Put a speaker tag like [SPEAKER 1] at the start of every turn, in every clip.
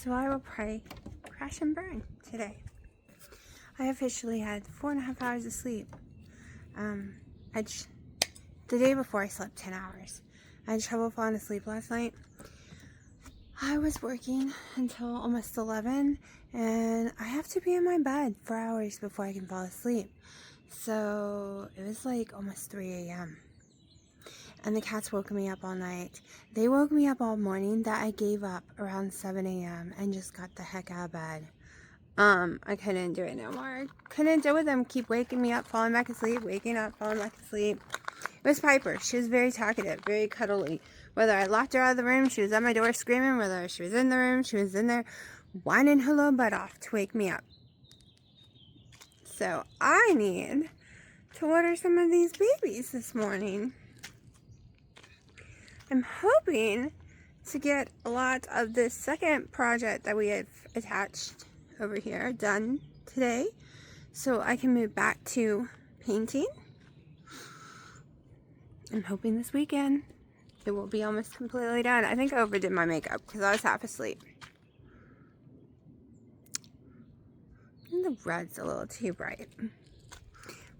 [SPEAKER 1] So I will probably crash and burn today. I officially had 4.5 hours of sleep. The day before I slept 10 hours. I had trouble falling asleep last night. I was working until almost 11, and I have to be in my bed for hours before I can fall asleep. So it was like almost 3 a.m. And the cats woke me up all night. They woke me up all morning that I gave up around 7 a.m. and just got the heck out of bed. I couldn't do it no more. Couldn't deal with them keep waking me up, falling back asleep, waking up, falling back asleep. It was Piper. She was very talkative, very cuddly. Whether I locked her out of the room, she was at my door screaming. Whether she was in the room, she was in there whining her little butt off to wake me up. So I need to water some of these babies this morning. I'm hoping to get a lot of this second project that we have attached over here done today, so I can move back to painting. I'm hoping this weekend it will be almost completely done. I think I overdid my makeup because I was half asleep. And the red's a little too bright.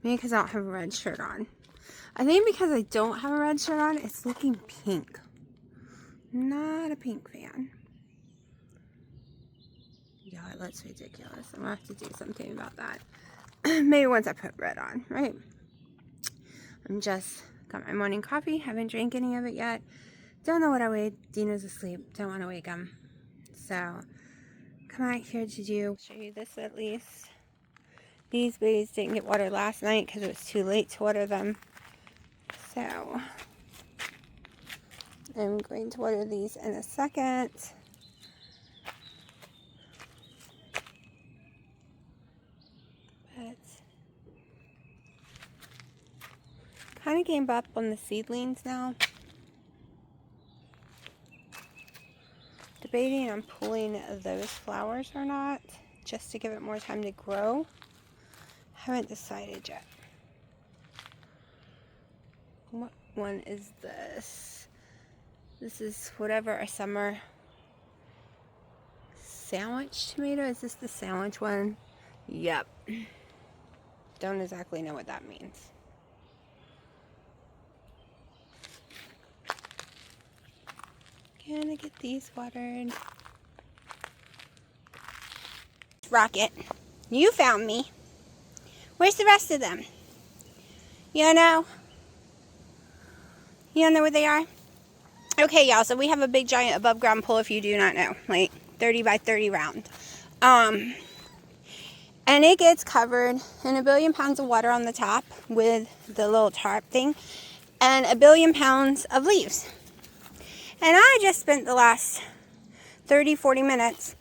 [SPEAKER 1] Maybe because I don't have a red shirt on. I think because I don't have a red shirt on, it's looking pink. Not a pink fan. Yeah, it looks ridiculous. I'm going to have to do something about that. Maybe once I put red on, right? I'm just got my morning coffee. Haven't drank any of it yet. Don't know what I weighed. Dino's asleep. Don't want to wake him. So, come out here to show you this at least. These babies didn't get watered last night because it was too late to water them. So, I'm going to water these in a second. But, kind of gave up on the seedlings now. Debating on pulling those flowers or not, just to give it more time to grow. Haven't decided yet. What one is this? This is whatever a summer sandwich tomato. Is this the sandwich one? Yep. Don't exactly know what that means. Gonna get these watered. Rocket, you found me. Where's the rest of them? You don't know? You don't know where they are? Okay, y'all, so we have a big giant above ground pool, if you do not know. Like 30 by 30 round. And it gets covered in 1 billion pounds of water on the top with the little tarp thing. And 1 billion pounds of leaves. And I just spent the last 30-40 minutes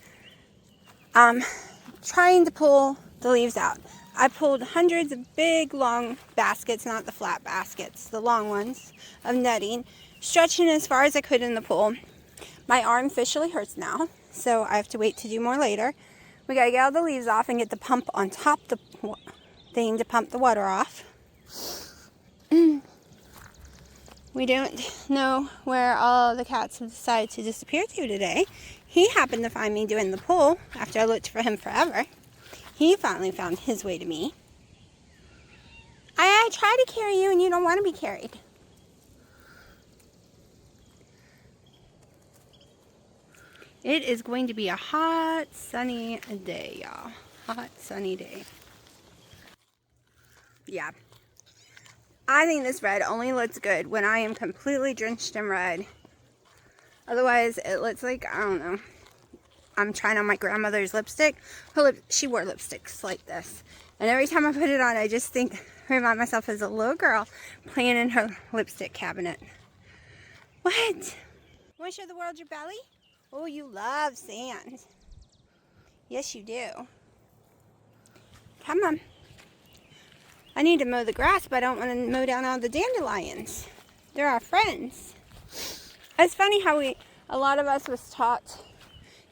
[SPEAKER 1] trying to pull the leaves out. I pulled hundreds of big, long baskets, not the flat baskets, the long ones, of netting, stretching as far as I could in the pool. My arm officially hurts now, so I have to wait to do more later. We gotta get all the leaves off and get the pump on top the thing to pump the water off. We don't know where all the cats have decided to disappear to today. He happened to find me doing the pool after I looked for him forever. He finally found his way to me. I try to carry you and you don't want to be carried. It is going to be a hot, sunny day, y'all. Hot, sunny day. Yeah. I think this red only looks good when I am completely drenched in red. Otherwise, it looks like, I don't know. I'm trying on my grandmother's lipstick. She wore lipsticks like this. And every time I put it on, I just remind myself as a little girl playing in her lipstick cabinet. What? You want to show the world your belly? Oh, you love sand. Yes, you do. Come on. I need to mow the grass, but I don't want to mow down all the dandelions. They're our friends. It's funny how a lot of us was taught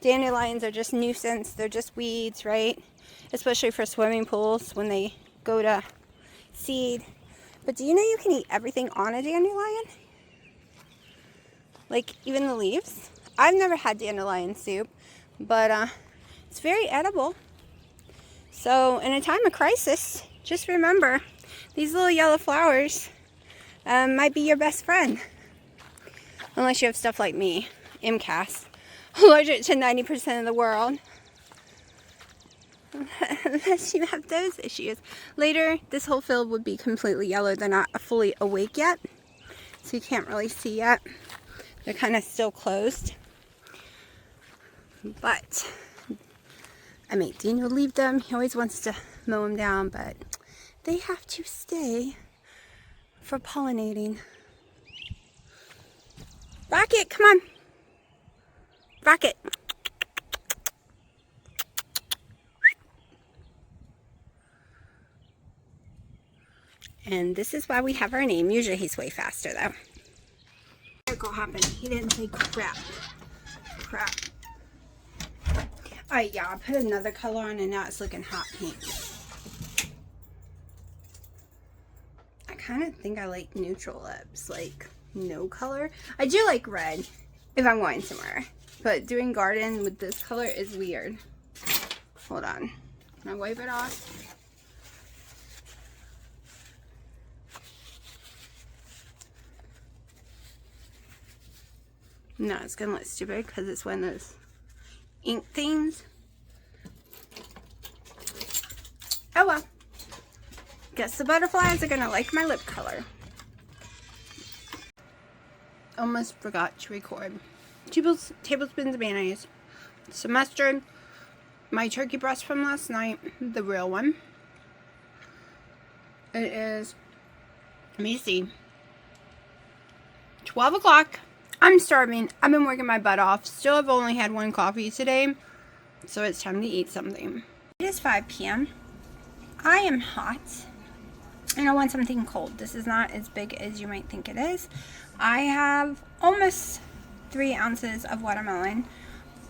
[SPEAKER 1] dandelions are just nuisance. They're just weeds, right? Especially for swimming pools when they go to seed. But do you know you can eat everything on a dandelion? Like even the leaves? I've never had dandelion soup, but it's very edible. So in a time of crisis, just remember, these little yellow flowers might be your best friend. Unless you have stuff like me, MCAS, allergic to 90% of the world. Unless you have those issues. Later, this whole field would be completely yellow. They're not fully awake yet, so you can't really see yet. They're kind of still closed. But I made Dino leave them. He always wants to mow them down, but they have to stay for pollinating. Rocket, come on. Rocket. And this is why we have our name. Usually he's way faster though. Miracle happened. He didn't say crap. Crap. Alright, yeah, I put another color on and now it's looking hot pink. I kind of think I like neutral lips, like no color. I do like red if I'm going somewhere, but doing garden with this color is weird. Hold on. Can I wipe it off? No, it's gonna look stupid because it's one of those ink things. Oh well. Guess the butterflies are gonna like my lip color. Almost forgot to record. 2 tablespoons of mayonnaise, some mustard, my turkey breast from last night, the real one. It is, let me see, 12 o'clock. I'm starving. I've been working my butt off. Still have only had 1 coffee today, so it's time to eat something. It is 5 p.m. I am hot, and I want something cold. This is not as big as you might think it is. I have almost 3 ounces of watermelon,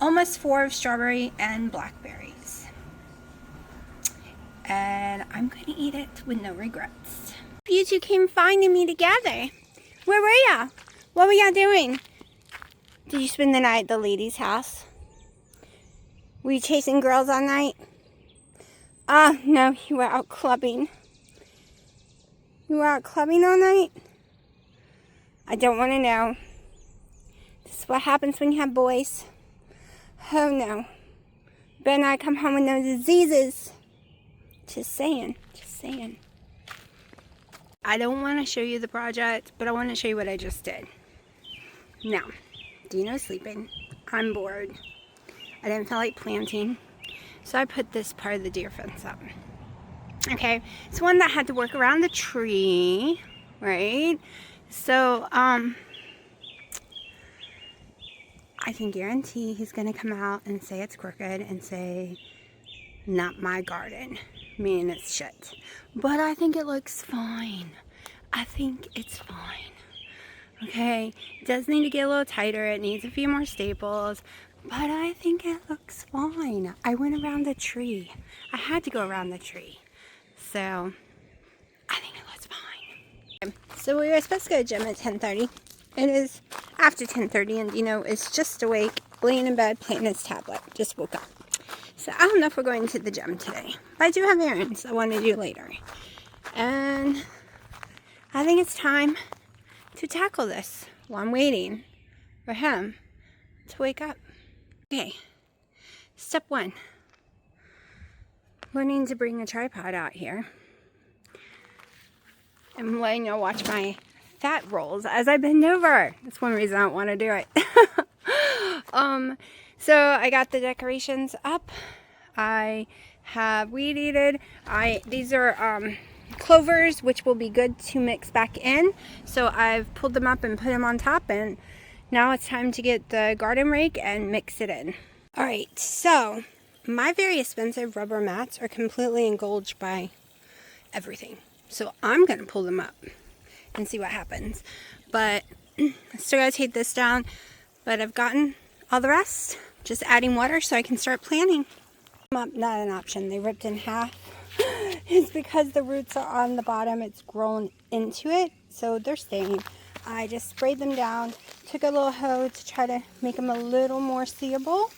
[SPEAKER 1] almost 4 of strawberry and blackberries. And I'm going to eat it with no regrets. You two came finding me together. Where were ya? What were y'all doing? Did you spend the night at the lady's house? Were you chasing girls all night? No, you were out clubbing. You were out clubbing all night? I don't want to know. This is what happens when you have boys. Oh no. Better not come home with no diseases. Just saying. Just saying. I don't want to show you the project, but I want to show you what I just did. Now, Dino's sleeping. I'm bored. I didn't feel like planting, so I put this part of the deer fence up. Okay, it's one that had to work around the tree, right? So, I can guarantee he's going to come out and say it's crooked and say, not my garden, meaning it's shit. But I think it looks fine. I think it's fine. Okay, it does need to get a little tighter. It needs a few more staples, but I think it looks fine. I went around the tree. I had to go around the tree. So, I think it looks fine. So we were supposed to go to gym at 10:30. It is after 10:30 and Dino is just awake, laying in bed, playing his tablet. Just woke up. So I don't know if we're going to the gym today. But I do have errands I want to do later. And I think it's time to tackle this while I'm waiting for him to wake up. Okay, step 1. Learning to bring a tripod out here. I'm letting y'all watch my fat rolls as I bend over. That's one reason I don't want to do it. So I got the decorations up. I have weed eated. These are clovers, which will be good to mix back in. So I've pulled them up and put them on top, and now it's time to get the garden rake and mix it in. All right, so my very expensive rubber mats are completely engulfed by everything. So I'm gonna pull them up and see what happens. But I still gotta take this down, but I've gotten all the rest. Just adding water so I can start planting. Not an option. They ripped in half. It's because the roots are on the bottom. It's grown into it, so they're staying. I just sprayed them down, took a little hoe to try to make them a little more seeable,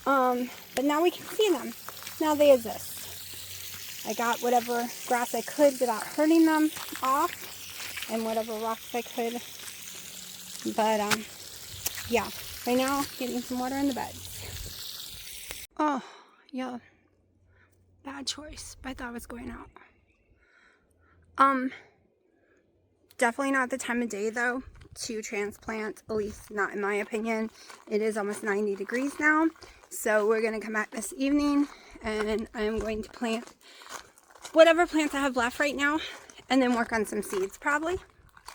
[SPEAKER 1] But now we can see them. Now they exist. I got whatever grass I could without hurting them off, and whatever rocks I could. But yeah, right now getting some water in the beds. Oh yeah, bad choice. But I thought I was going out. Definitely not the time of day though to transplant, at least not in my opinion. It is almost 90 degrees now, so we're gonna come back this evening and I'm going to plant whatever plants I have left right now and then work on some seeds probably.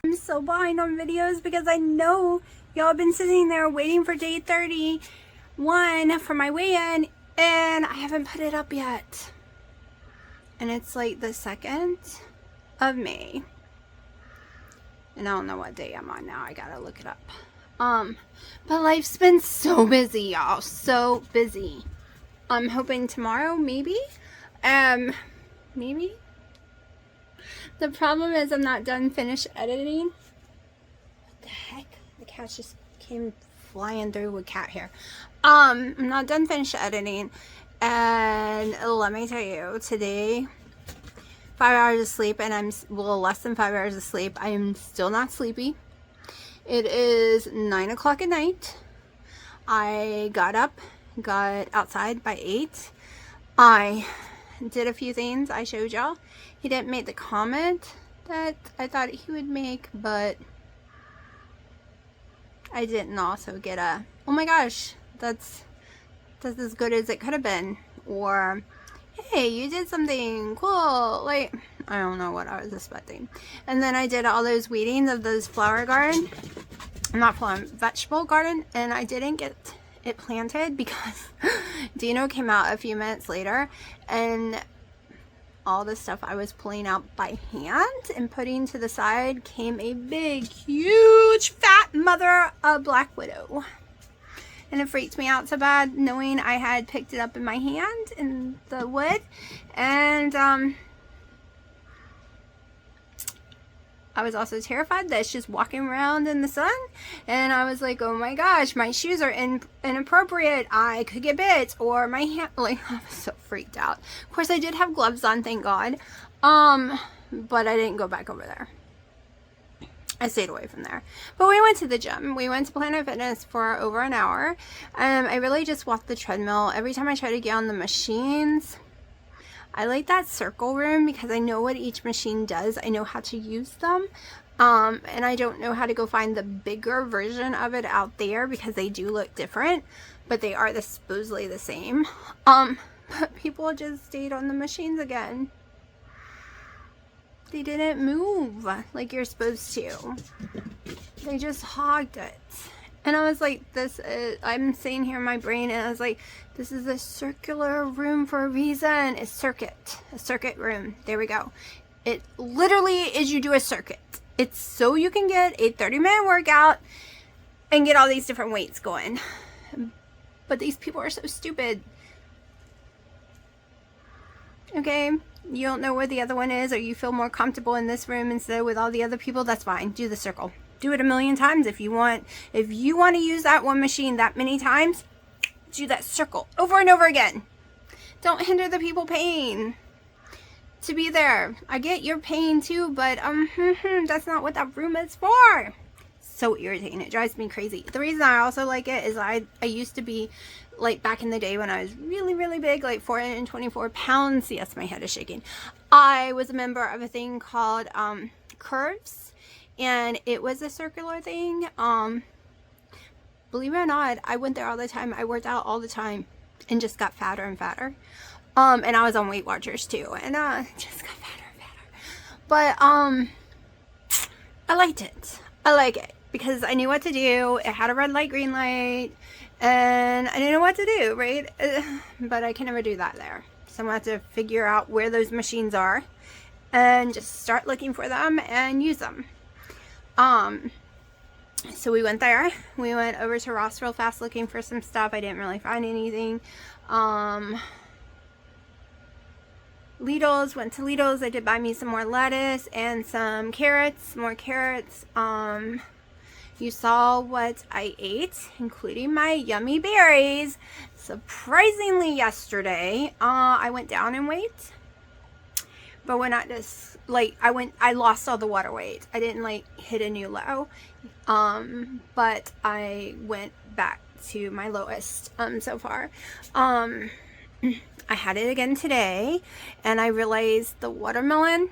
[SPEAKER 1] I'm so behind on videos because I know y'all have been sitting there waiting for day 31 for my weigh-in and I haven't put it up yet. And it's like the 2nd of May. And I don't know what day I'm on now. I gotta look it up. But life's been so busy, y'all. So busy. I'm hoping tomorrow, maybe. Maybe. The problem is I'm not done finished editing. What the heck? The cat just came flying through with cat hair. I'm not done finished editing. And let me tell you, today 5 hours of sleep, and I'm less than 5 hours of sleep. I am still not sleepy. It is 9 o'clock at night. I got up, got outside by 8. I did a few things I showed y'all. He didn't make the comment that I thought he would make, but I didn't also get a, oh my gosh, that's as good as it could have been, or hey, you did something cool. Like, I don't know what I was expecting. And then I did all those weedings of those flower garden, not flower, vegetable garden, and I didn't get it planted because Dino came out a few minutes later and all the stuff I was pulling out by hand and putting to the side came a big, huge, fat mother of black widow. And it freaked me out so bad knowing I had picked it up in my hand in the wood. And I was also terrified that it's just walking around in the sun. And I was like, oh my gosh, my shoes are inappropriate. I could get bit. Or my hand, like, I was so freaked out. Of course, I did have gloves on, thank God. But I didn't go back over there. I stayed away from there. But we went to the gym. We went to Planet Fitness for over an hour. I really just walked the treadmill. Every time I try to get on the machines, I like that circle room because I know what each machine does. I know how to use them. And I don't know how to go find the bigger version of it out there because they do look different. But they are supposedly the same. But people just stayed on the machines again. They didn't move like you're supposed to. They just hogged it. And I was like, I'm sitting here in my brain and I was like, this is a circular room for a reason. A circuit room. There we go. It literally is, you do a circuit. It's so you can get a 30-minute workout and get all these different weights going. But these people are so stupid. Okay, you don't know where the other one is, or you feel more comfortable in this room instead of with all the other people, that's fine. Do the circle. Do it a million times if you want. If you want to use that one machine that many times, do that circle over and over again. Don't hinder the people paying to be there. I get you're paying too, but that's not what that room is for. So irritating. It drives me crazy. The reason I also like it is I used to be, like, back in the day when I was really, really big, like 424 pounds. Yes, my head is shaking. I was a member of a thing called Curves, and it was a circular thing. Believe it or not, I went there all the time. I worked out all the time and just got fatter and fatter. And I was on Weight Watchers too, and just got fatter and fatter. But I liked it. I like it because I knew what to do. It had a red light, green light. And I didn't know what to do, right? But I can never do that there. So I'm going to have to figure out where those machines are and just start looking for them and use them. So we went there. We went over to Ross real fast looking for some stuff. I didn't really find anything. Lidl's, went to Lidl's. I did buy me some more lettuce and some carrots, more carrots. You saw what I ate, including my yummy berries. Surprisingly, yesterday, I went down in weight, but we're not just like I lost all the water weight. I didn't like hit a new low, but I went back to my lowest so far. I had it again today, and I realized the watermelon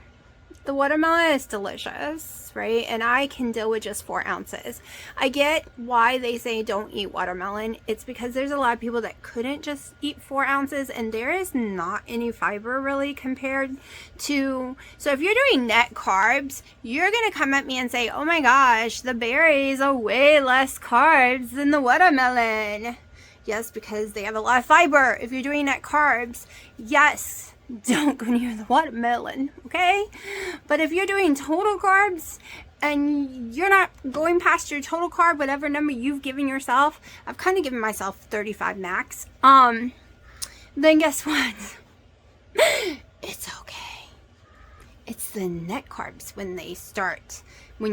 [SPEAKER 1] is delicious, right? And I can deal with just 4 ounces. I get why they say don't eat watermelon. It's because there's a lot of people that couldn't just eat 4 ounces, and there is not any fiber really compared to. So if you're doing net carbs, you're gonna come at me and say, oh my gosh, the berries are way less carbs than the watermelon. Yes, because they have a lot of fiber. If you're doing net carbs, yes, don't go near the watermelon, okay? But if you're doing total carbs and you're not going past your total carb, whatever number you've given yourself, I've kind of given myself 35 max, then guess what? It's okay. It's the net carbs when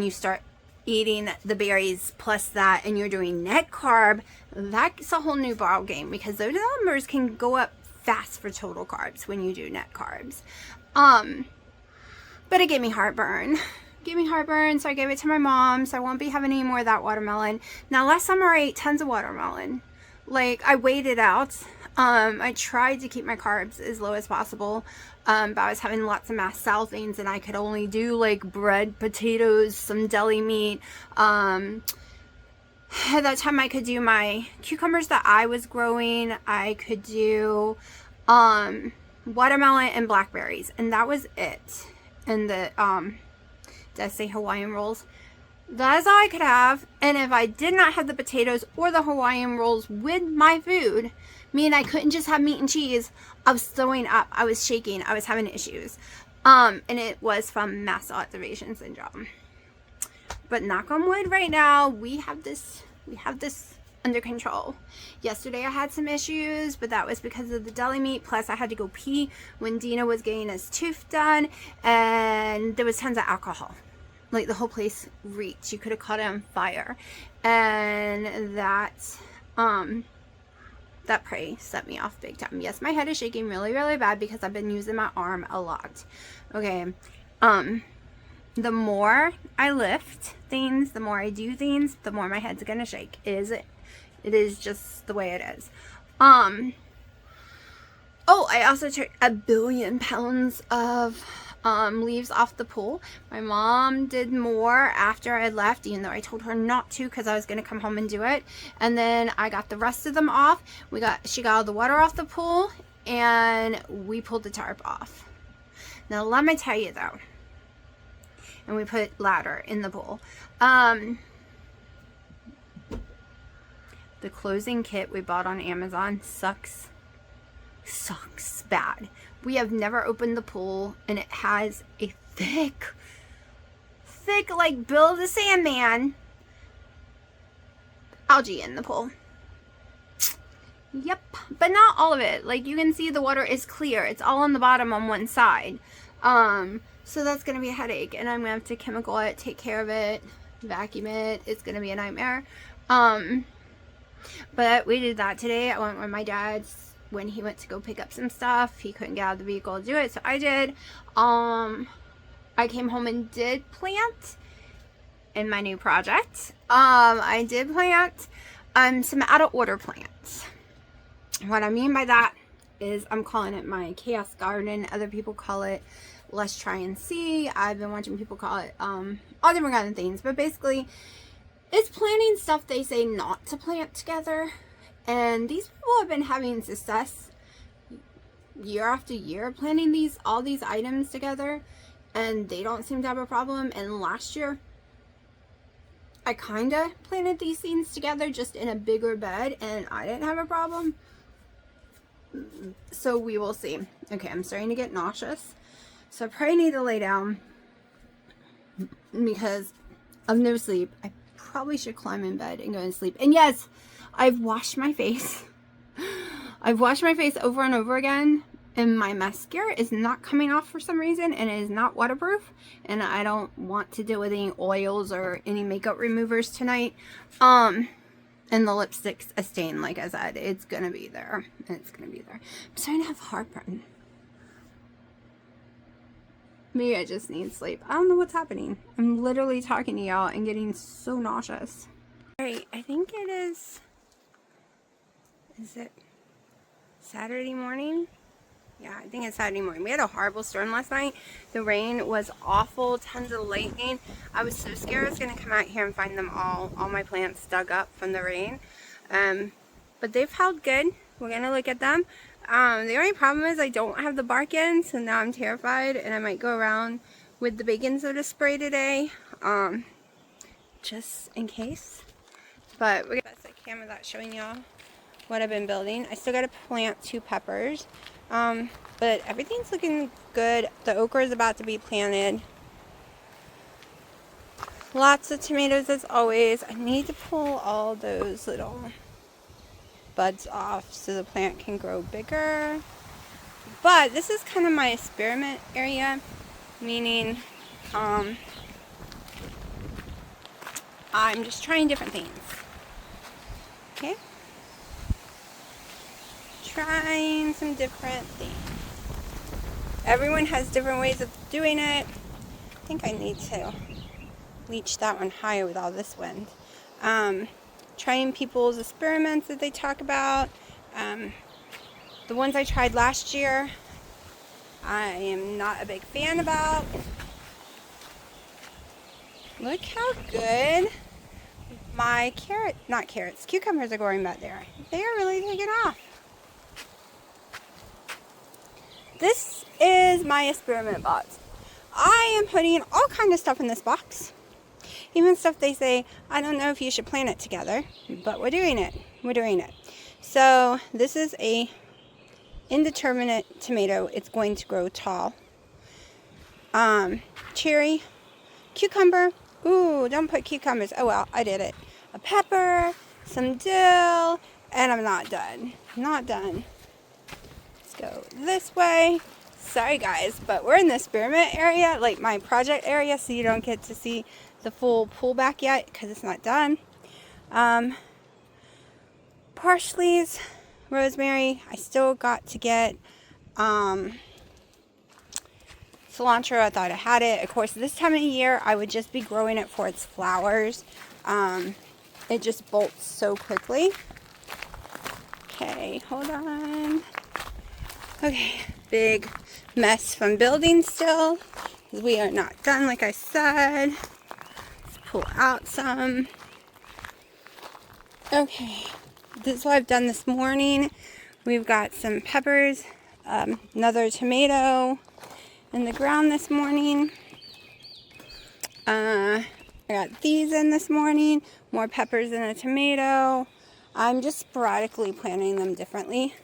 [SPEAKER 1] you start eating the berries plus that, and you're doing net carb, that's a whole new ball game, because those numbers can go up fast for total carbs when you do net carbs. But it gave me heartburn. So I gave it to my mom, so I won't be having any more of that watermelon. Now, last summer I ate tons of watermelon. Like, I weighed it out. I tried to keep my carbs as low as possible, but I was having lots of mast cell things, and I could only do like bread, potatoes, some deli meat. At that time I could do my cucumbers that I was growing. I could do watermelon and blackberries, and that was it. And the did I say Hawaiian rolls? That is all I could have. And if I did not have the potatoes or the Hawaiian rolls with my food, meaning I couldn't just have meat and cheese, I was throwing up, I was shaking, I was having issues, and it was from mast cell activation syndrome. But knock on wood, right now we have this under control. Yesterday I had some issues, but that was because of the deli meat, plus I had to go pee when Dina was getting his tooth done, and there was tons of alcohol. Like, the whole place reeked. You could have caught it on fire. And that probably set me off big time. Yes, my head is shaking really, really bad because I've been using my arm a lot. Okay. The more I lift things, the more I do things, the more my head's gonna shake. It is just the way it is. Oh, I also took 1 billion pounds of leaves off the pool. My mom did more after I left, even though I told her not to, because I was going to come home and do it. And then I got the rest of them off. She got all the water off the pool, and we pulled the tarp off. Now let me tell you though, and we put ladder in the pool. The closing kit we bought on Amazon sucks bad. We have never opened the pool, and it has a thick like Bill the Sandman algae in the pool. Yep, but not all of it. Like, you can see the water is clear. It's all on the bottom on one side. So that's gonna be a headache, and I'm gonna have to chemical it, take care of it, vacuum it. It's gonna be a nightmare. But we did that today. I went with my dad's. When he went to go pick up some stuff, he couldn't get out of the vehicle to do it, so I did. I came home and did plant in my new project. I did plant some out of order plants. What I mean by that is, I'm calling it my chaos garden. Other people call it let's try and see. I've been watching people call it all different kind of things, but basically it's planting stuff they say not to plant together. And these people have been having success year after year planting all these items together, and they don't seem to have a problem. And last year I kind of planted these things together just in a bigger bed, and I didn't have a problem. So we will see. Okay, I'm starting to get nauseous, so I probably need to lay down because of no sleep. I probably should climb in bed and go to sleep. And yes, I've washed my face. I've washed my face over and over again, and my mascara is not coming off for some reason, and it is not waterproof, and I don't want to deal with any oils or any makeup removers tonight. And the lipstick's a stain, like I said. It's going to be there. It's going to be there. I'm starting to have heartburn. Maybe I just need sleep. I don't know what's happening. I'm literally talking to y'all and getting so nauseous. Alright, I think it is it Saturday morning? Yeah, I think it's Saturday morning. We had a horrible storm last night. The rain was awful, tons of lightning. I was so scared I was going to come out here and find them all my plants dug up from the rain. But they've held good. We're going to look at them. The only problem is I don't have the bark in, so now I'm terrified, and I might go around with the baking soda spray today, just in case. But we're going to best I can without showing y'all what I've been building. I still got to plant 2 peppers. But everything's looking good. The okra is about to be planted. Lots of tomatoes as always. I need to pull all those little buds off so the plant can grow bigger. But this is kind of my experiment area, meaning I'm just trying different things. Okay? Trying some different things. Everyone has different ways of doing it. I think I need to reach that one higher with all this wind. Trying people's experiments that they talk about. The ones I tried last year, I am not a big fan about. Look how good my cucumbers are growing back there. They are really taking off. This is my experiment box. I am putting all kinds of stuff in this box. Even stuff they say, I don't know if you should plant it together, but we're doing it. We're doing it. So this is a indeterminate tomato. It's going to grow tall. Cherry, cucumber. Ooh, don't put cucumbers. Oh well, I did it. A pepper, some dill, and I'm not done. Not done. Let's go this way. Sorry guys, but we're in the experiment area, like my project area, so you don't get to see the full pullback yet because it's not done. Parsley's, rosemary. I still got to get cilantro. I thought I had it. Of course, this time of year, I would just be growing it for its flowers. It just bolts so quickly. Okay, hold on. Okay, big mess from building still. We are not done, like I said. Let's pull out some. Okay, this is what I've done this morning. We've got some peppers, another tomato in the ground this morning. I got these in this morning, more peppers and a tomato. I'm just sporadically planting them differently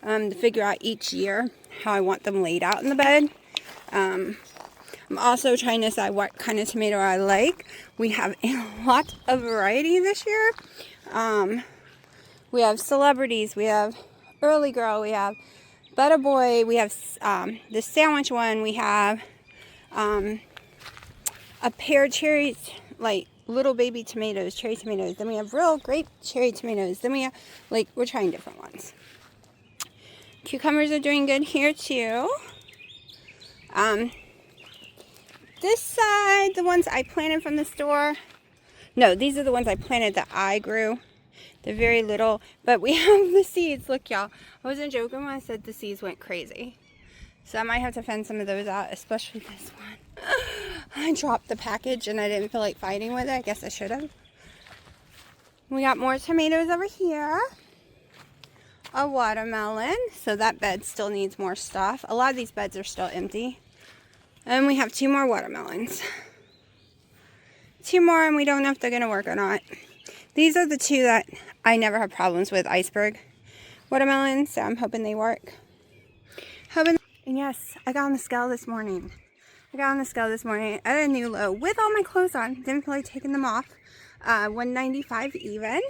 [SPEAKER 1] to figure out each year how I want them laid out in the bed. I'm also trying to decide what kind of tomato I like. We have a lot of variety this year. We have celebrities, we have early girl, we have Butter Boy, we have the sandwich one, we have a pear cherries, like little baby tomatoes, cherry tomatoes. Then we have real grape cherry tomatoes. Then we have, like, we're trying different ones. Cucumbers are doing good here too. This side, the ones I planted from the store. No, these are the ones I planted that I grew. They're very little, but we have the seeds. Look, y'all. I wasn't joking when I said the seeds went crazy. So I might have to fend some of those out, especially this one. I dropped the package and I didn't feel like fighting with it. I guess I should have. We got more tomatoes over here. A watermelon. So that bed still needs more stuff. A lot of these beds are still empty. And we have 2 more watermelons. 2 more, and we don't know if they're going to work or not. These are the 2 that I never have problems with, iceberg watermelons, so I'm hoping they work. And yes, I got on the scale this morning. I had a new low with all my clothes on. Didn't feel like taking them off. 195 even.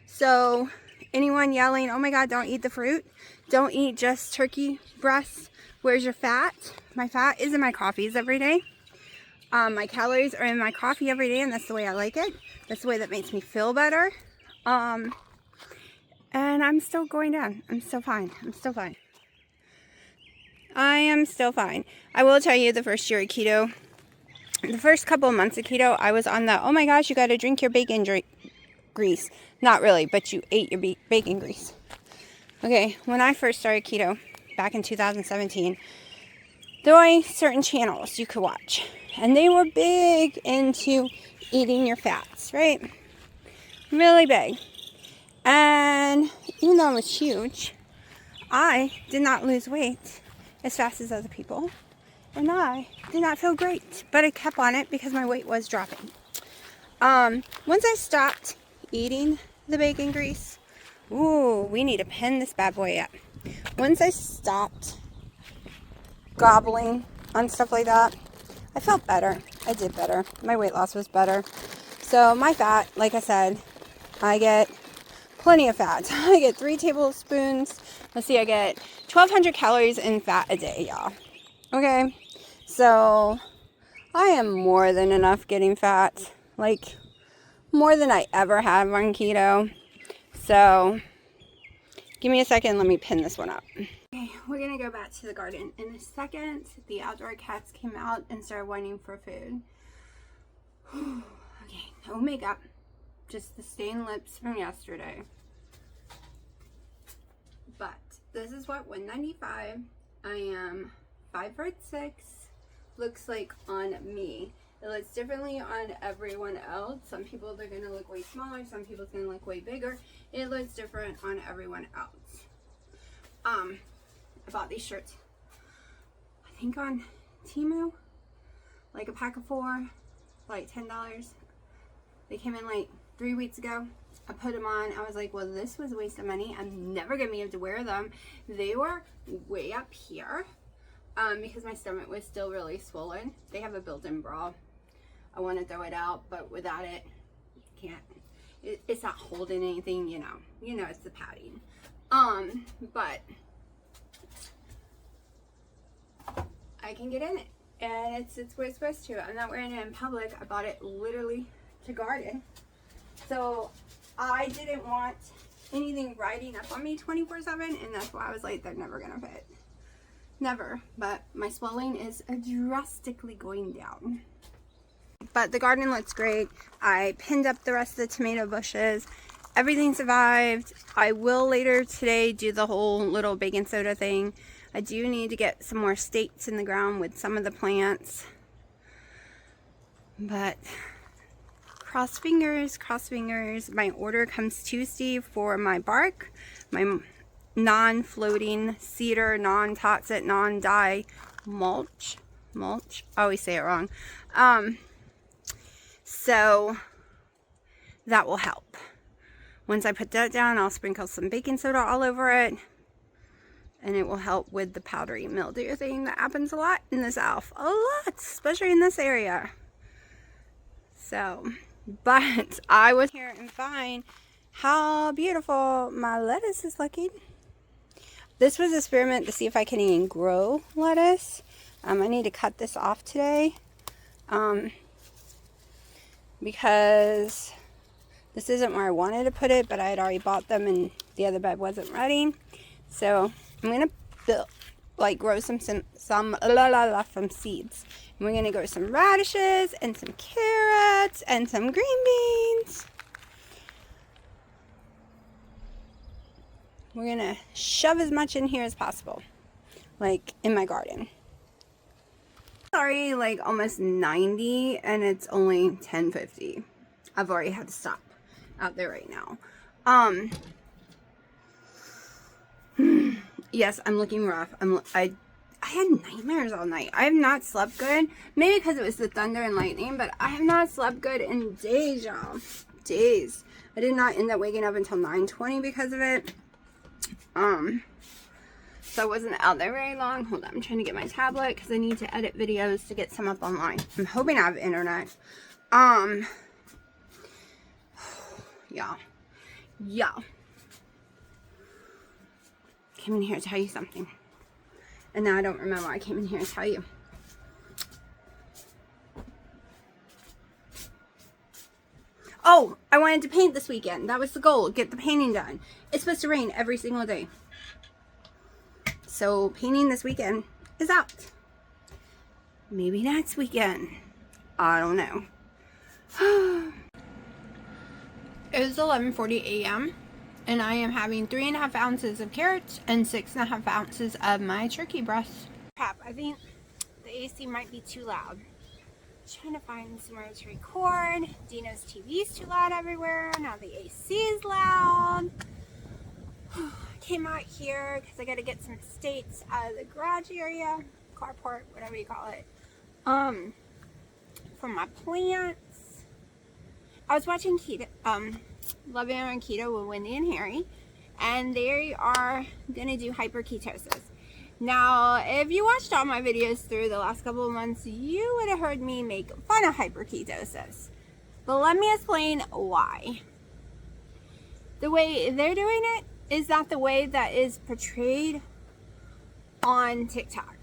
[SPEAKER 1] So anyone yelling, oh my god, don't eat the fruit. Don't eat just turkey breasts. Where's your fat? My fat is in my coffees every day. My calories are in my coffee every day, and that's the way I like it. That's the way that makes me feel better. And I'm still going down. I'm still fine. I'm still fine. I am still fine. I will tell you, the first year of keto, the first couple of months of keto, I was on the, oh my gosh, you got to drink your bacon grease. Not really, but you ate your bacon grease. Okay, when I first started keto back in 2017, there were certain channels you could watch, and they were big into eating your fats, right? Really big. And even though I was huge, I did not lose weight as fast as other people, and I did not feel great, but I kept on it because my weight was dropping. Once I stopped eating the bacon grease, ooh, we need to pin this bad boy up. Once I stopped gobbling on stuff like that, I felt better. I did better. My weight loss was better. So my fat, like I said, I get plenty of fat. I get 3 tablespoons. Let's see, I get 1,200 calories in fat a day, y'all. Okay, so I am more than enough getting fat. Like, more than I ever have on keto. So, give me a second. Let me pin this one up. Okay, we're going to go back to the garden. In a second, the outdoor cats came out and started whining for food. Okay, no makeup. Just the stained lips from yesterday. But this is what 195. I am 5'6", looks like on me. It looks differently on everyone else. Some people, they're going to look way smaller. Some people's going to look way bigger. It looks different on everyone else. I bought these shirts, I think on Temu, like a pack of 4, like $10. They came in like 3 weeks ago. I put them on. I was like, well, this was a waste of money. I'm never going to be able to wear them. They were way up here because my stomach was still really swollen. They have a built-in bra. I want to throw it out, but without it, can't. It's not holding anything, you know. You know, it's the padding. But I can get in it, and it's where it's supposed to. I'm not wearing it in public. I bought it literally to garden. So I didn't want anything riding up on me 24/7, and that's why I was like, they're never gonna fit. Never. But my swelling is drastically going down. But the garden looks great. I pinned up the rest of the tomato bushes. Everything survived. I will later today do the whole little baking soda thing. I do need to get some more stakes in the ground with some of the plants. But cross fingers, cross fingers. My order comes Tuesday for my bark, my non-floating cedar, non-toxic, non-dye mulch. I always say it wrong. So that will help. Once I put that down, I'll sprinkle some baking soda all over it, and it will help with the powdery mildew thing that happens a lot in the south. A lot, especially in this area. So, but I was here and find how beautiful my lettuce is looking. This was an experiment to see if I can even grow lettuce. I need to cut this off today because this isn't where I wanted to put it, but I had already bought them and the other bed wasn't ready. So I'm gonna grow some from seeds. And we're gonna grow some radishes and some carrots and some green beans. We're gonna shove as much in here as possible, like in my garden. It's already like almost 90 and it's only 10:50. I've already had to stop out there right now. Yes, I'm looking rough. I had nightmares all night. I have not slept good. Maybe because it was the thunder and lightning, but I have not slept good in days, y'all. Days. I did not end up waking up until 9:20 because of it. So I wasn't out there very long. Hold on, I'm trying to get my tablet because I need to edit videos to get some up online. I'm hoping I have internet. Yeah. Came in here to tell you something. And now I don't remember I came in here to tell you. Oh, I wanted to paint this weekend. That was the goal, get the painting done. It's supposed to rain every single day. So painting this weekend is out. Maybe next weekend. I don't know. It is 11:40 a.m. and I am having 3.5 ounces of carrots and 6.5 ounces of my turkey breast. Crap, I think the AC might be too loud. Trying to find somewhere to record. Dino's TV is too loud everywhere. Now the AC is loud. Came out here because I got to get some states out of the garage area, carport, whatever you call it, for my plants. I was watching Olivia NC with Wendy and Harry, and they are gonna do hyperketosis. Now, if you watched all my videos through the last couple of months, you would have heard me make fun of hyperketosis. But let me explain why. The way they're doing it is not the way that is portrayed on TikTok.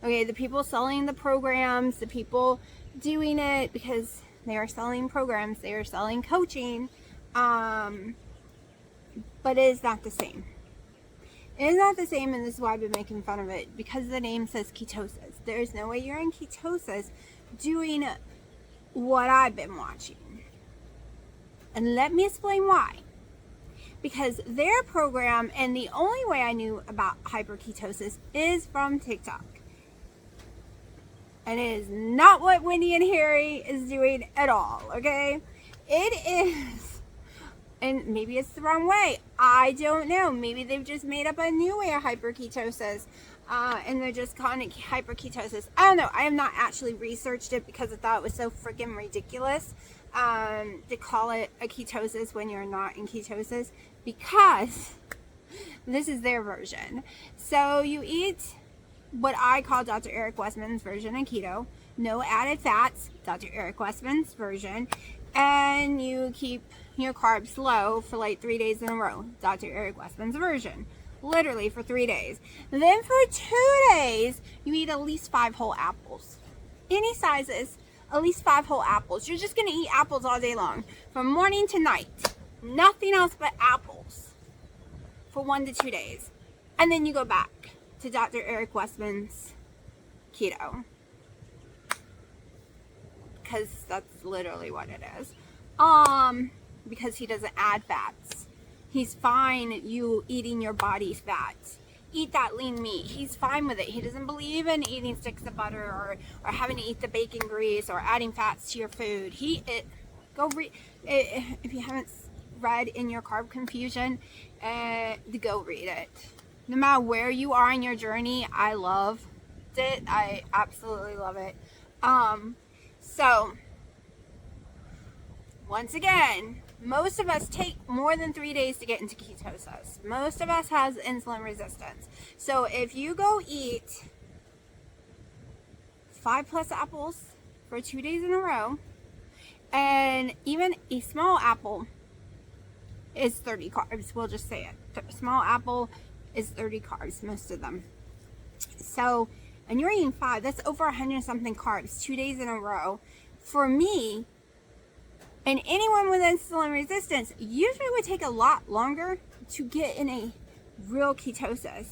[SPEAKER 1] Okay, the people selling the programs, the people doing it because they are selling programs, they are selling coaching, but it is not the same. It is not the same, and this is why I've been making fun of it, because the name says ketosis. There is no way you're in ketosis doing what I've been watching. And let me explain why. Because their program, and the only way I knew about hyperketosis is from TikTok. And it is not what Wendy and Harry is doing at all, okay? It is, and maybe it's the wrong way. I don't know. Maybe they've just made up a new way of hyperketosis, and they're just calling it hyperketosis. I don't know. I have not actually researched it because I thought it was so freaking ridiculous to call it a ketosis when you're not in ketosis, because this is their version. So you eat what I call Dr. Eric Westman's version of keto. No added fats, Dr. Eric Westman's version. And you keep your carbs low for like 3 days in a row, Dr. Eric Westman's version. Literally for 3 days. Then for 2 days, you eat at least 5 whole apples. Any sizes, at least 5 whole apples. You're just going to eat apples all day long. From morning to night. Nothing else but apples. For 1 to 2 days. And then you go back to Dr. Eric Westman's keto, because that's literally what it is. Because he doesn't add fats. He's fine you eating your body's fats. Eat that lean meat. He's fine with it. He doesn't believe in eating sticks of butter or having to eat the bacon grease or adding fats to your food. Go read if you haven't read In Your Carb Confusion, go read it. No matter where you are in your journey, I loved it. I absolutely love it. So, once again, most of us take more than 3 days to get into ketosis. Most of us has insulin resistance. So, if you go eat 5+ apples for 2 days in a row, and even a small apple is 30 carbs, we'll just say it. A small apple is 30 carbs, most of them. So, and you're eating 5, that's over 100 something carbs 2 days in a row. For me, and anyone with insulin resistance, usually would take a lot longer to get in a real ketosis.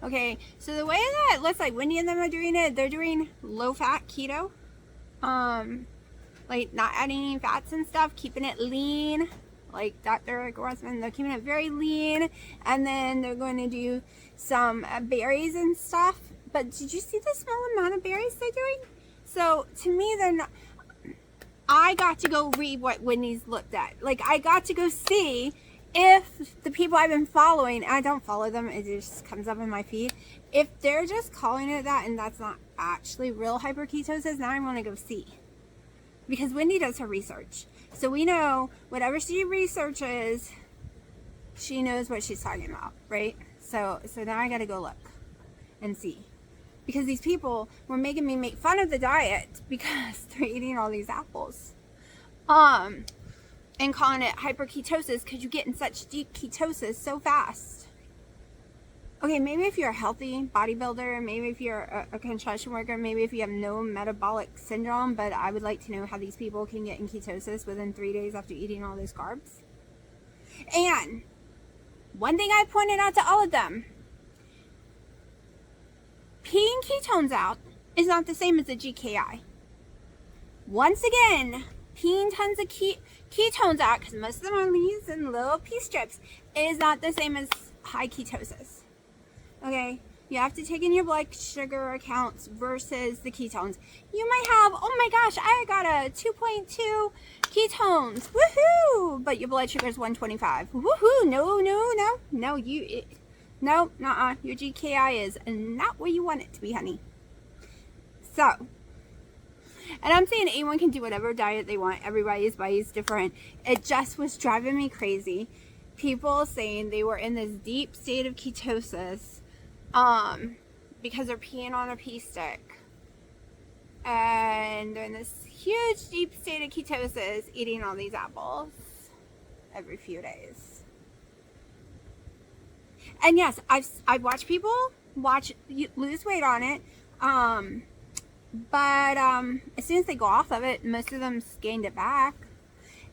[SPEAKER 1] Okay, so the way that it looks like Wendy and them are doing it, they're doing low fat keto. Like not adding any fats and stuff, keeping it lean. Like Dr. Eric Westman, they're keeping it very lean, and then they're going to do some berries and stuff. But did you see the small amount of berries they're doing? So to me, they're not. I got to go read what Wendy's looked at. Like I got to go see if the people I've been following, I don't follow them, it just comes up in my feed. If they're just calling it that and that's not actually real hyperketosis, now I want to go see. Because Wendy does her research. So we know whatever she researches, she knows what she's talking about, right? So now I gotta go look and see. Because these people were making me make fun of the diet because they're eating all these apples. And calling it hyperketosis because you get in such deep ketosis so fast. Okay, maybe if you're a healthy bodybuilder, maybe if you're a construction worker, maybe if you have no metabolic syndrome, but I would like to know how these people can get in ketosis within 3 days after eating all those carbs. And one thing I pointed out to all of them, peeing ketones out is not the same as a GKI. Once again, peeing tons of ketones out, because most of them are leaves and little pee strips, is not the same as high ketosis. Okay, you have to take in your blood sugar accounts versus the ketones. You might have, oh my gosh, I got a 2.2 ketones, woohoo! But your blood sugar is 125. Woohoo! No, your GKI is not where you want it to be, honey. So, and I'm saying anyone can do whatever diet they want. Everybody's body is different. It just was driving me crazy. People saying they were in this deep state of ketosis because they're peeing on a pee stick. And they're in this huge deep state of ketosis eating all these apples every few days. And yes, I've watched people lose weight on it. But as soon as they go off of it, most of them gained it back.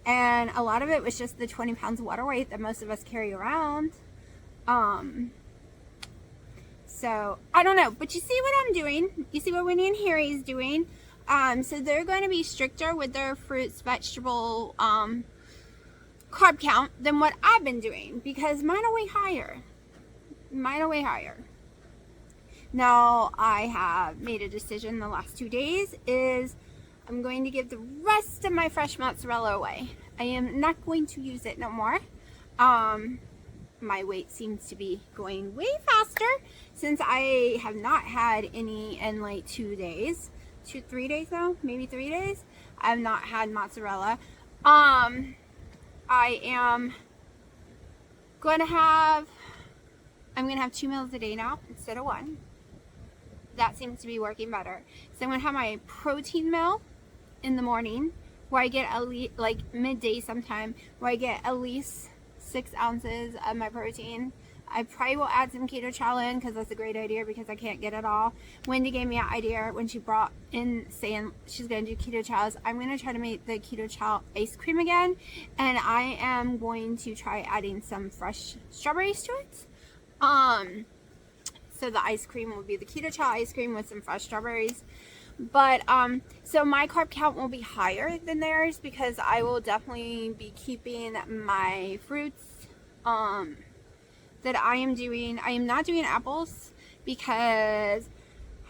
[SPEAKER 1] And a lot of it was just the 20 pounds of water weight that most of us carry around. So, I don't know. But you see what I'm doing. You see what Winnie and Harry is doing. So they're going to be stricter with their fruits, vegetable, carb count than what I've been doing. Because mine are way higher. Now, I have made a decision the last 2 days is I'm going to give the rest of my fresh mozzarella away. I am not going to use it no more. My weight seems to be going way faster since I have not had any in like 2 days. 3 days now? Maybe 3 days? I have not had mozzarella. I am going to have 2 meals a day now instead of 1. That seems to be working better. So I'm going to have my protein meal in the morning where I get at least, like midday sometime, where I get at least 6 ounces of my protein. I probably will add some keto chow in because that's a great idea because I can't get it all. Wendy gave me an idea when she brought in saying she's going to do keto chows. I'm going to try to make the keto chow ice cream again, and I am going to try adding some fresh strawberries to it. So the ice cream will be the keto chow ice cream with some fresh strawberries. But, so my carb count will be higher than theirs because I will definitely be keeping my fruits, that I am doing. I am not doing apples because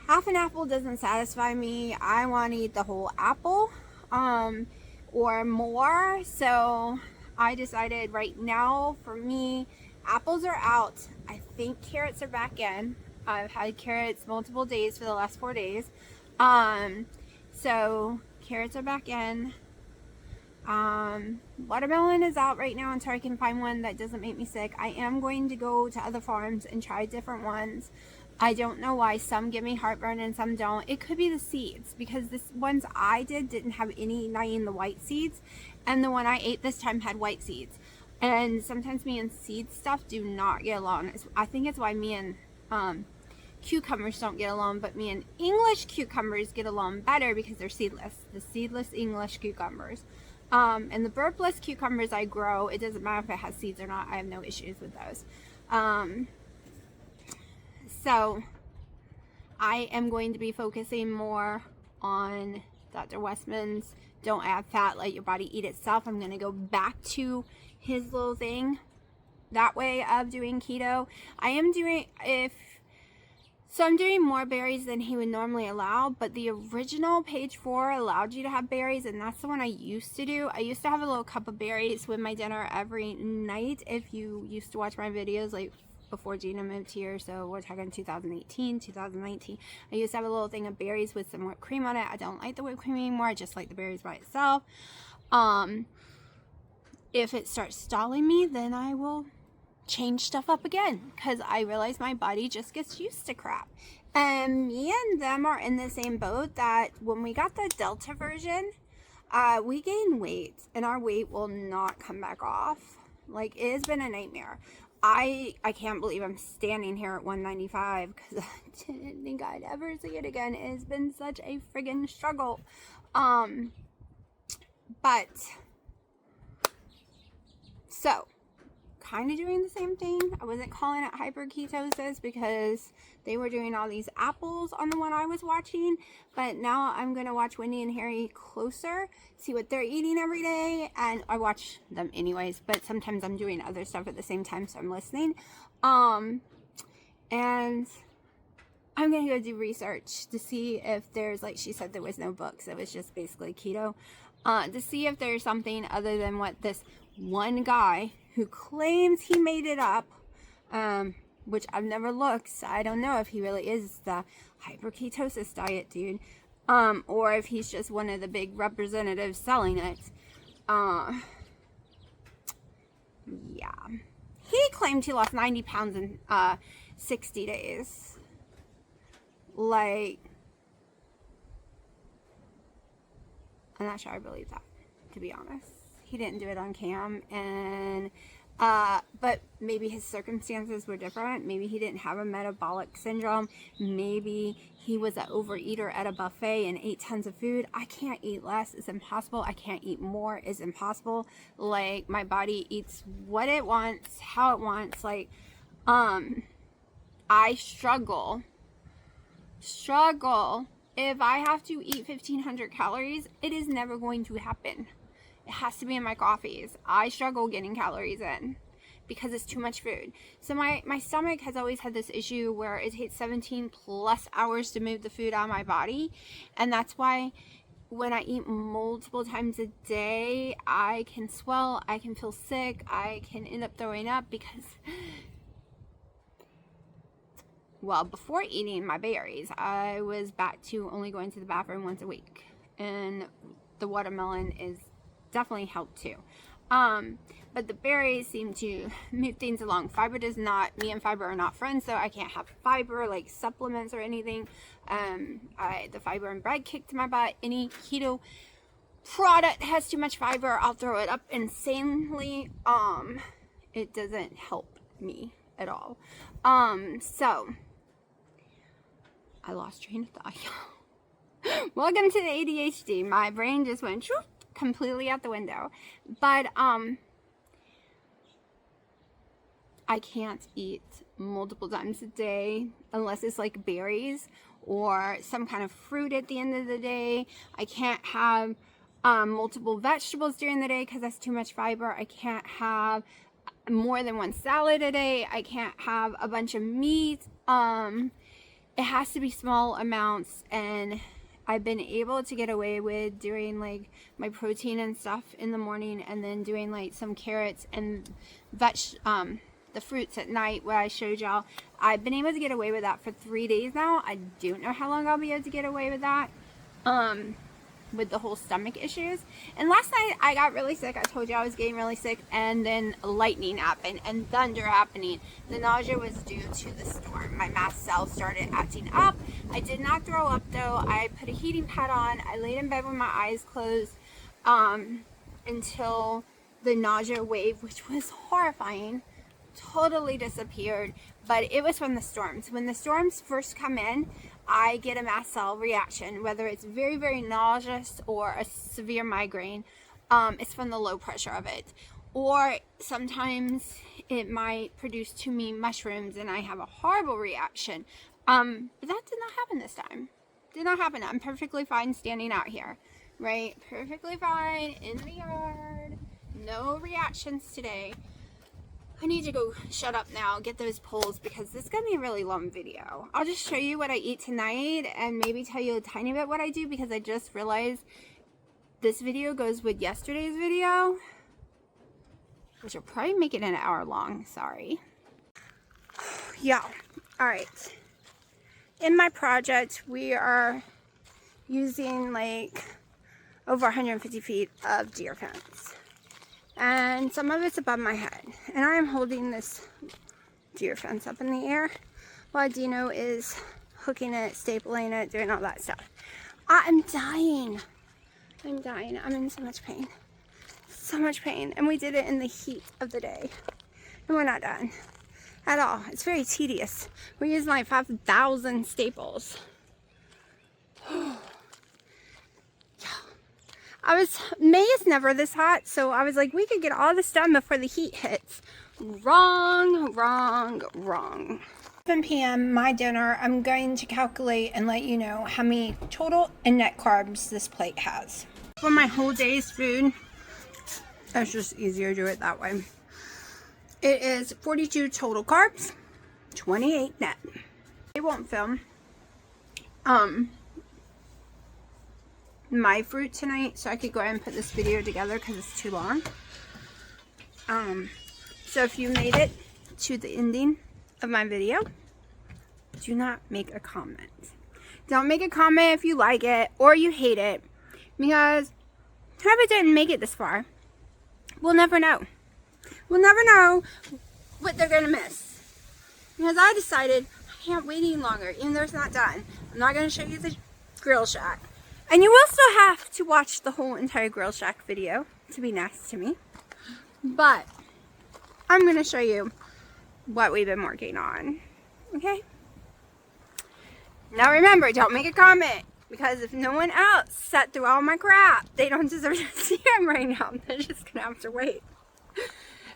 [SPEAKER 1] half an apple doesn't satisfy me. I want to eat the whole apple, or more. So I decided right now for me, apples are out. I think carrots are back in. I've had carrots multiple days for the last 4 days. So carrots are back in. Watermelon is out right now until I can find one that doesn't make me sick. I am going to go to other farms and try different ones. I don't know why some give me heartburn and some don't. It could be the seeds because the ones I didn't have any, not even the white seeds, and the one I ate this time had white seeds. And sometimes me and seed stuff do not get along. I think it's why me and cucumbers don't get along, but me and English cucumbers get along better because they're seedless. The seedless English cucumbers. And the burpless cucumbers I grow, it doesn't matter if it has seeds or not. I have no issues with those. So I am going to be focusing more on Dr. Westman's don't add fat, let your body eat itself. I'm going to go back to his little thing, that way of doing keto. I'm doing more berries than he would normally allow, but the original page 4 allowed you to have berries, and that's the one I used to do. I used to have a little cup of berries with my dinner every night. If you used to watch my videos, like before Gina moved here, so we're talking 2018, 2019, I used to have a little thing of berries with some whipped cream on it. I don't like the whipped cream anymore. I just like the berries by itself. If it starts stalling me, then I will change stuff up again because I realize my body just gets used to crap. And me and them are in the same boat that when we got the Delta version, we gained weight and our weight will not come back off. Like, it has been a nightmare. I can't believe I'm standing here at 195 because I didn't think I'd ever see it again. It's been such a friggin' struggle. But so kind of doing the same thing. I wasn't calling it hyperketosis because they were doing all these apples on the one I was watching, but now I'm gonna watch Wendy and Harry closer, see what they're eating every day, and I watch them anyways, but sometimes I'm doing other stuff at the same time, so I'm listening. And I'm gonna go do research to see if there's, like she said, there was no books, it was just basically keto, to see if there's something other than what this one guy who claims he made it up, which I've never looked, so I don't know if he really is the hyperketosis diet dude, or if he's just one of the big representatives selling it. Yeah. He claimed he lost 90 pounds in 60 days. Like, I'm not sure I believe that, to be honest. He didn't do it on cam, and but maybe his circumstances were different. Maybe he didn't have a metabolic syndrome. Maybe he was an overeater at a buffet and ate tons of food. I can't eat less, it's impossible. I can't eat more, it's impossible. Like, my body eats what it wants, how it wants. Like, I struggle if I have to eat 1,500 calories. It is never going to happen. It has to be in my coffees. I struggle getting calories in because it's too much food. So my stomach has always had this issue where it takes 17 plus hours to move the food out of my body. And that's why when I eat multiple times a day, I can swell, I can feel sick, I can end up throwing up because, well, before eating my berries, I was back to only going to the bathroom once a week. And the watermelon is definitely helped too. But the berries seem to move things along. Fiber does not. Me and fiber are not friends, so I can't have fiber, like supplements or anything. The fiber in bread kicked my butt. Any keto product has too much fiber, I'll throw it up insanely. It doesn't help me at all. So I lost train of thought. Welcome to the ADHD. My brain just went shoo, completely out the window. But I can't eat multiple times a day unless it's like berries or some kind of fruit at the end of the day. I can't have multiple vegetables during the day because that's too much fiber. I can't have more than one salad a day. I can't have a bunch of meat. It has to be small amounts, and I've been able to get away with doing like my protein and stuff in the morning and then doing like some carrots and the fruits at night where I showed y'all. I've been able to get away with that for 3 days now. I don't know how long I'll be able to get away with that with the whole stomach issues. And last night I got really sick. I told you I was getting really sick, and then lightning happened and thunder happening. The nausea was due to the storm. My mast cells started acting up. I did not throw up though. I put a heating pad on. I laid in bed with my eyes closed until the nausea wave, which was horrifying, totally disappeared. But it was from the storms. When the storms first come in, I get a mast cell reaction, whether it's very, very nauseous or a severe migraine. It's from the low pressure of it. Or sometimes it might produce to me mushrooms and I have a horrible reaction. But that did not happen this time. Did not happen. I'm perfectly fine standing out here, right? Perfectly fine in the yard. No reactions today. I need to go shut up now, get those polls, because this is going to be a really long video. I'll just show you what I eat tonight and maybe tell you a tiny bit what I do, because I just realized this video goes with yesterday's video, which will probably make it an hour long. Sorry. Yeah. Alright. In my project, we are using like over 150 feet of deer fence. And some of it's above my head. And I am holding this deer fence up in the air while Dino is hooking it, stapling it, doing all that stuff. I'm dying. I'm dying. I'm in so much pain. So much pain. And we did it in the heat of the day. And we're not done at all. It's very tedious. We're using like 5,000 staples. May is never this hot, so I was like, we could get all this done before the heat hits. Wrong, wrong, wrong. 7 p.m. my dinner. I'm going to calculate and let you know how many total and net carbs this plate has. For my whole day's food, it's just easier to do it that way. It is 42 total carbs, 28 net. I won't film my fruit tonight, so I could go ahead and put this video together because it's too long. So if you made it to the ending of my video, do not make a comment. Don't make a comment if you like it or you hate it, because whoever didn't make it this far, we'll never know. We'll never know what they're gonna miss. Because I decided I can't wait any longer, even though it's not done. I'm not gonna show you the grill shack. And you will still have to watch the whole entire grill shack video to be nice to me. But I'm gonna show you what we've been working on. Okay? Now remember, don't make a comment, because if no one else sat through all my crap, they don't deserve to see them right now. They're just gonna have to wait.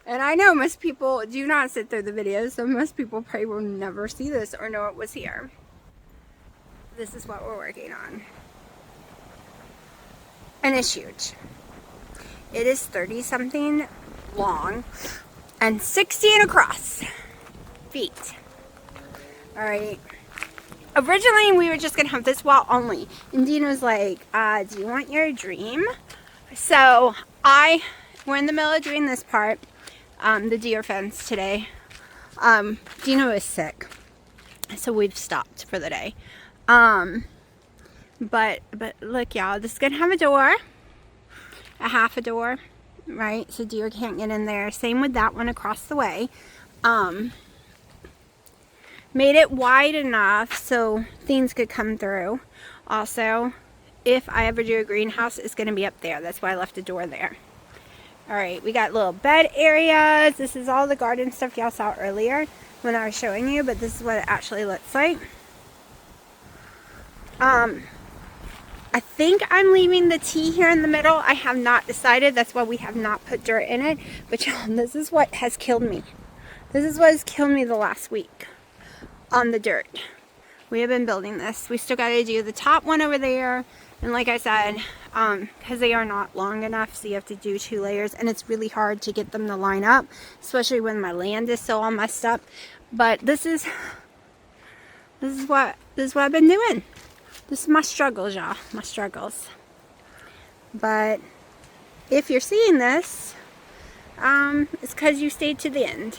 [SPEAKER 1] And I know most people do not sit through the videos, so most people probably will never see this or know it was here. This is what we're working on. And it's huge. It is 30-something long and 16 across feet. Alright. Originally, we were just going to have this wall only. And Dean was like, do you want your dream? So, we're in the middle of doing this part. The deer fence today. Dino is sick, so we've stopped for the day. But look, y'all, this is gonna have a door, a half a door, right? So deer can't get in there. Same with that one across the way. Made it wide enough so things could come through. Also, if I ever do a greenhouse, it's gonna be up there. That's why I left a door there. Alright, we got little bed areas. This is all the garden stuff y'all saw earlier when I was showing you, but this is what it actually looks like. I think I'm leaving the T here in the middle. I have not decided. That's why we have not put dirt in it. But y'all, this is what has killed me. This is what has killed me the last week on the dirt. We have been building this. We still got to do the top one over there. And like I said, because they are not long enough, so you have to do 2 layers, and it's really hard to get them to line up, especially when my land is so all messed up. But this is what I've been doing. This is my struggles, y'all, my struggles. But if you're seeing this, it's because you stayed to the end.